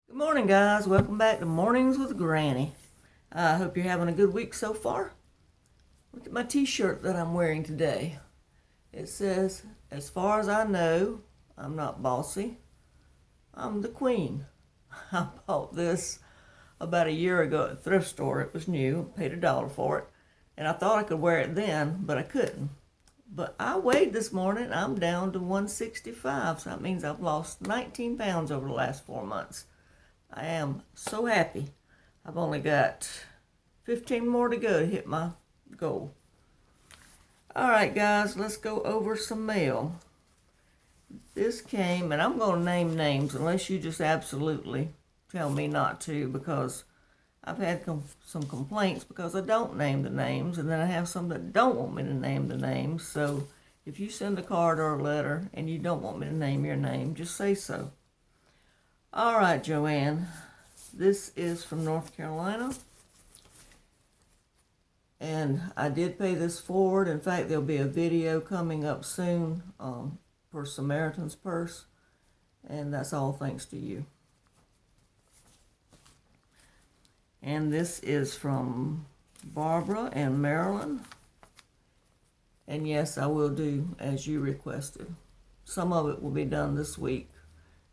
Good morning, guys. Welcome back to Mornings with Granny. I hope you're having a good week so far. Look at my t-shirt that I'm wearing today. It says, as far as I know, I'm not bossy. I'm the queen. I bought this about a year ago at the thrift store. It was new, paid $1 for it. And I thought I could wear it then, but I couldn't. But I weighed this morning. I'm down to 165, so that means I've lost 19 pounds over the last 4 months. I am so happy. I've only got 15 more to go to hit my goal. All right, guys, let's go over some mail. This came, and I'm going to name names unless you just absolutely tell me not to, because I've had some complaints because I don't name the names, and then I have some that don't want me to name the names. So if you send a card or a letter and you don't want me to name your name, just say so. All right, Joanne, this is from North Carolina, and I did pay this forward. In fact, there'll be a video coming up soon for Samaritan's Purse, and that's all thanks to you. And this is from Barbara and Marilyn, and yes, I will do as you requested. Some of it will be done this week,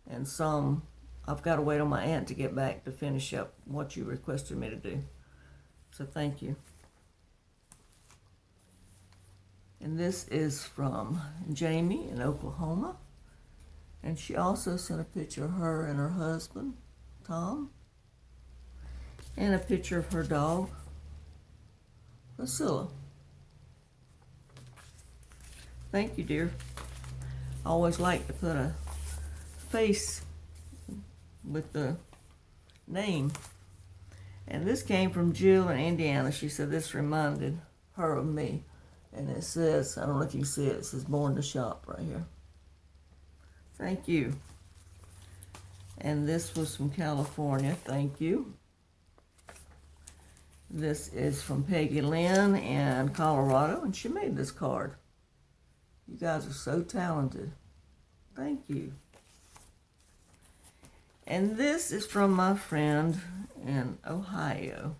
and some I've got to wait on my aunt to get back to finish up what you requested me to do. So thank you. And this is from Jamie in Oklahoma. And she also sent a picture of her and her husband, Tom. And a picture of her dog, Priscilla. Thank you, dear. I always like to put a face with the name. And this came from Jill in Indiana. She said this reminded her of me. And it says, I don't know if you see it, it says Born to Shop right here. Thank you. And this was from California. Thank you. This is from Peggy Lynn in Colorado, and she made this card. You guys are so talented. Thank you. And this is from my friend in Ohio.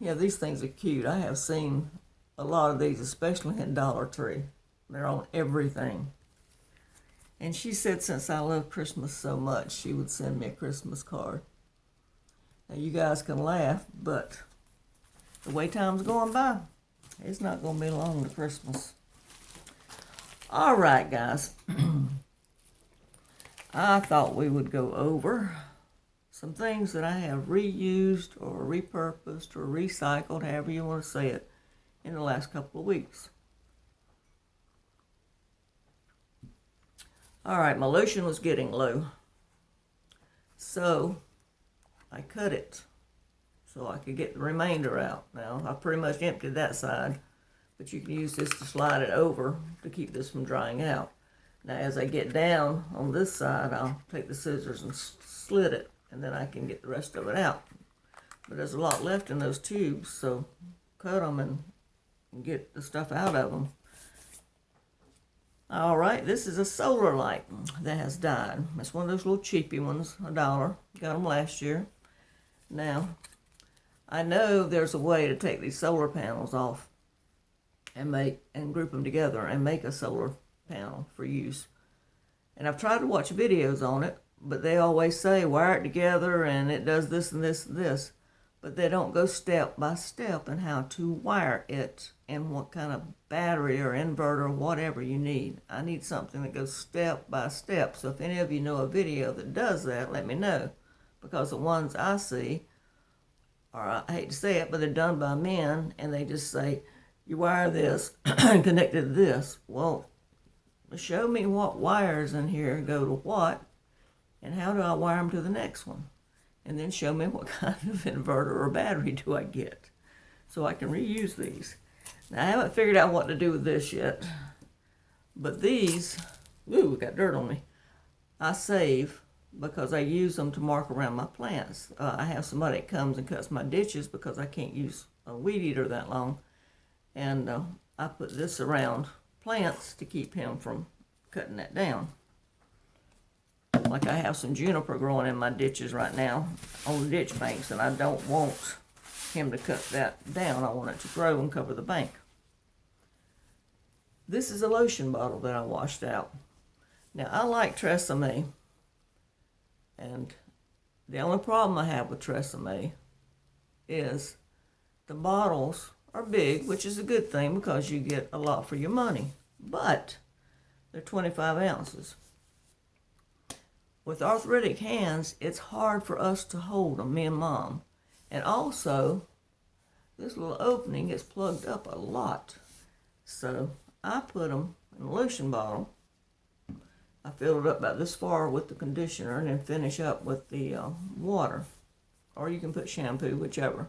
Yeah, these things are cute. I have seen a lot of these, especially at Dollar Tree. They're on everything. And she said since I love Christmas so much, she would send me a Christmas card. Now, you guys can laugh, but the way time's going by, it's not going to be long to Christmas. All right, guys. I thought we would go over some things that I have reused or repurposed or recycled, however you want to say it, in the last couple of weeks. All right, my lotion was getting low, so I cut it so I could get the remainder out. Now, I pretty much emptied that side, but you can use this to slide it over to keep this from drying out. Now, as I get down on this side, I'll take the scissors and slit it, and then I can get the rest of it out. But there's a lot left in those tubes, so cut them and get the stuff out of them. All right, this is a solar light that has died. It's one of those little cheapy ones, $1. Got them last year. Now, I know there's a way to take these solar panels off and group them together and make a solar panel for use. And I've tried to watch videos on it, but they always say wire it together and it does this and this and this. But they don't go step by step in how to wire it and what kind of battery or inverter or whatever you need. I need something that goes step by step. So if any of you know a video that does that, let me know. Because the ones I see are, I hate to say it, but they're done by men, and they just say, you wire this and connect it to this. Well, show me what wires in here go to what, and how do I wire them to the next one? And then show me what kind of inverter or battery do I get so I can reuse these. Now, I haven't figured out what to do with this yet, but these, ooh, got dirt on me, I save because I use them to mark around my plants. I have somebody that comes and cuts my ditches because I can't use a weed eater that long, and I put this around plants to keep him from cutting that down. Like I have some juniper growing in my ditches right now on the ditch banks, and I don't want him to cut that down. I want it to grow and cover the bank. This is a lotion bottle that I washed out. Now, I like Tresemme, and the only problem I have with Tresemme is the bottles are big, which is a good thing because you get a lot for your money, but they're 25 ounces. With arthritic hands, it's hard for us to hold them, me and Mom. And also, this little opening gets plugged up a lot. So I put them in a lotion bottle. I fill it up about this far with the conditioner and then finish up with the water. Or you can put shampoo, whichever.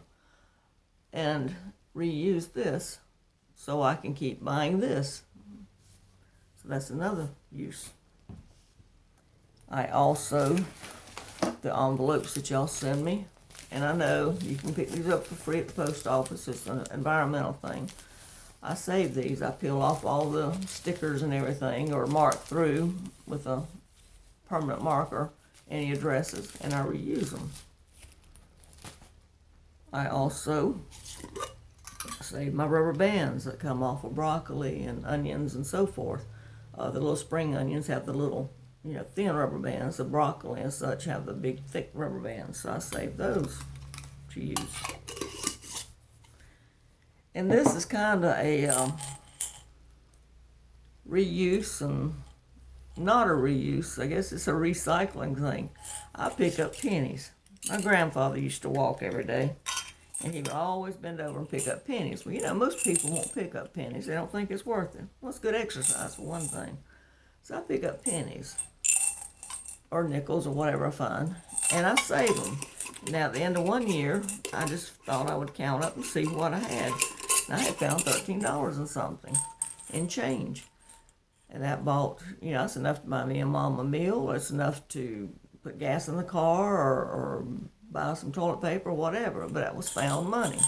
And reuse this so I can keep buying this. So that's another use. I also, the envelopes that y'all send me, and I know you can pick these up for free at the post office. It's an environmental thing. I save these. I peel off all the stickers and everything, or mark through with a permanent marker any addresses, and I reuse them. I also save my rubber bands that come off of broccoli and onions and so forth. The little spring onions have the little, thin rubber bands. The broccoli and such have the big, thick rubber bands. So I save those to use. And this is kind of a reuse and not a reuse. I guess it's a recycling thing. I pick up pennies. My grandfather used to walk every day, and he would always bend over and pick up pennies. Well, most people won't pick up pennies. They don't think it's worth it. Well, it's good exercise for one thing. So I pick up pennies or nickels or whatever I find, and I save them. Now, at the end of one year, I just thought I would count up and see what I had. And I had found $13 and something in change. And that bought, it's enough to buy me and Mom a meal. It's enough to put gas in the car or buy some toilet paper or whatever. But that was found money.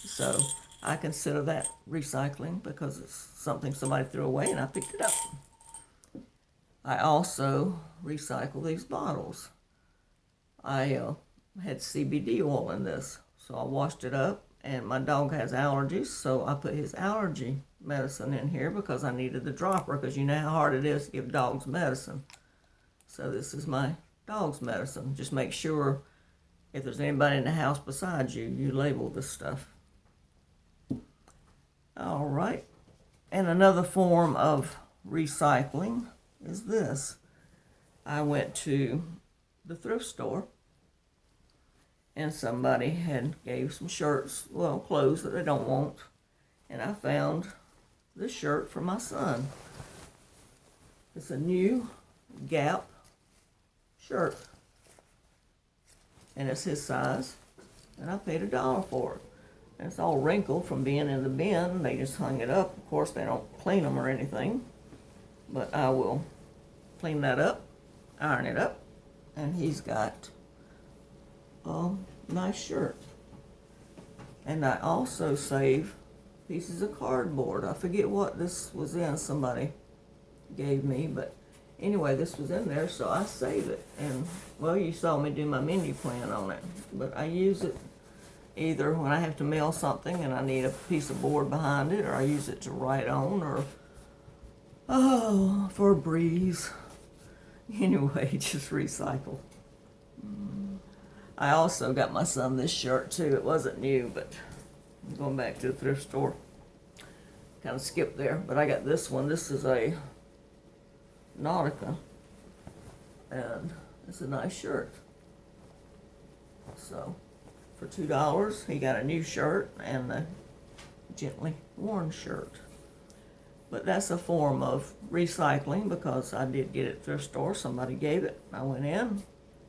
So I consider that recycling because it's something somebody threw away and I picked it up. I also recycle these bottles. I had CBD oil in this, so I washed it up, and my dog has allergies, so I put his allergy medicine in here because I needed the dropper, because you know how hard it is to give dogs medicine. So this is my dog's medicine. Just make sure if there's anybody in the house besides you, you label this stuff. All right. And another form of recycling is this. I went to the thrift store, and somebody had gave some shirts, clothes that they don't want, and I found this shirt for my son. It's a new Gap shirt, and it's his size, and I paid $1 for it. And it's all wrinkled from being in the bin. They just hung it up. Of course, they don't clean them or anything, but I will clean that up, iron it up, and he's got a nice shirt. And I also save pieces of cardboard. I forget what this was in, somebody gave me, but anyway, this was in there, so I save it. And, you saw me do my menu plan on it, but I use it either when I have to mail something and I need a piece of board behind it, or I use it to write on, or, for a breeze. Anyway, just recycle. I also got my son this shirt too. It wasn't new, but I'm going back to the thrift store. Kind of skipped there, but I got this one. This is a Nautica, and it's a nice shirt. So for $2, he got a new shirt and a gently worn shirt. But that's a form of recycling because I did get it at the thrift store. Somebody gave it. I went in.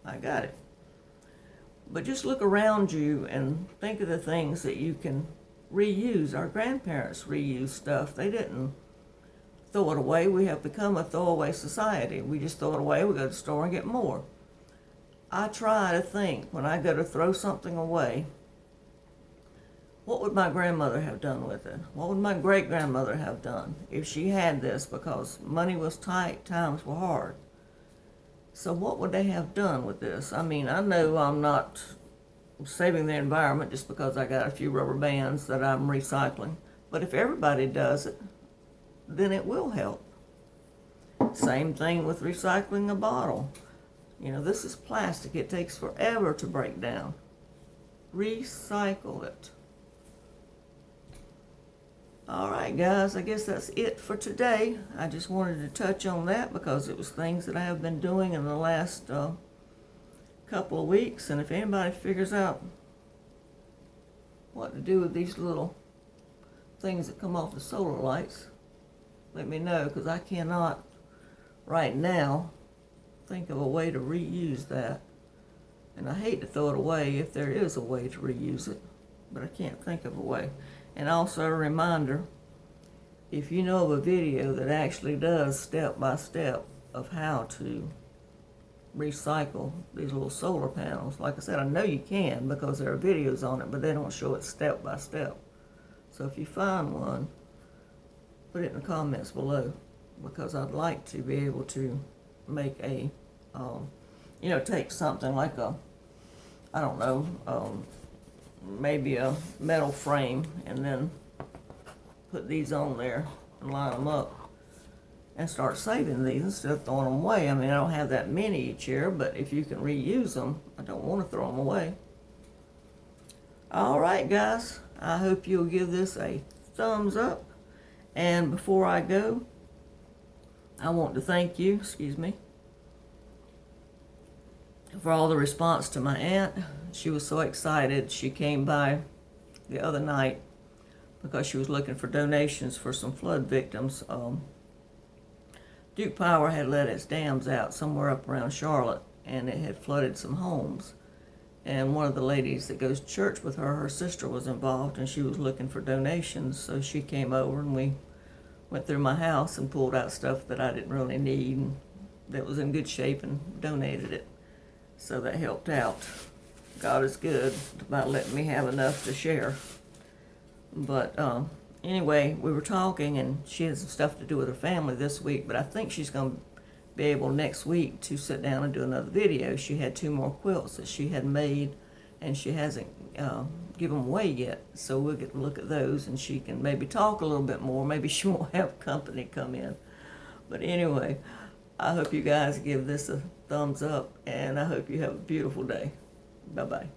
I got it. But just look around you and think of the things that you can reuse. Our grandparents reused stuff. They didn't throw it away. We have become a throwaway society. We just throw it away. We go to the store and get more. I try to think when I go to throw something away, what would my grandmother have done with it? What would my great-grandmother have done if she had this? Because money was tight, times were hard. So what would they have done with this? I mean, I know I'm not saving the environment just because I got a few rubber bands that I'm recycling. But if everybody does it, then it will help. Same thing with recycling a bottle. You know, this is plastic. It takes forever to break down. Recycle it. All right, guys, I guess that's it for today. I just wanted to touch on that because it was things that I have been doing in the last couple of weeks. And if anybody figures out what to do with these little things that come off the solar lights, let me know, because I cannot right now think of a way to reuse that. And I hate to throw it away if there is a way to reuse it, but I can't think of a way. And also a reminder, if you know of a video that actually does step by step of how to recycle these little solar panels, like I said, I know you can because there are videos on it, but they don't show it step by step. So if you find one, put it in the comments below, because I'd like to be able to make a, take something like a, I don't know, maybe a metal frame, and then put these on there and line them up and start saving these instead of throwing them away. I mean, I don't have that many each year, but if you can reuse them, I don't want to throw them away. All right, guys, I hope you'll give this a thumbs up. And before I go, I want to thank you, for all the response to my aunt. She was so excited. She came by the other night because she was looking for donations for some flood victims. Duke Power had let its dams out somewhere up around Charlotte, and it had flooded some homes. And one of the ladies that goes to church with her, her sister was involved, and she was looking for donations. So she came over, and we went through my house and pulled out stuff that I didn't really need and that was in good shape and donated it. So that helped out. God is good about letting me have enough to share. But anyway, we were talking, and she had some stuff to do with her family this week, but I think she's going to be able next week to sit down and do another video. She had 2 more quilts that she had made, and she hasn't given them away yet. So we'll get to look at those, and she can maybe talk a little bit more. Maybe she won't have company come in. But anyway, I hope you guys give this a thumbs up, and I hope you have a beautiful day. Bye-bye.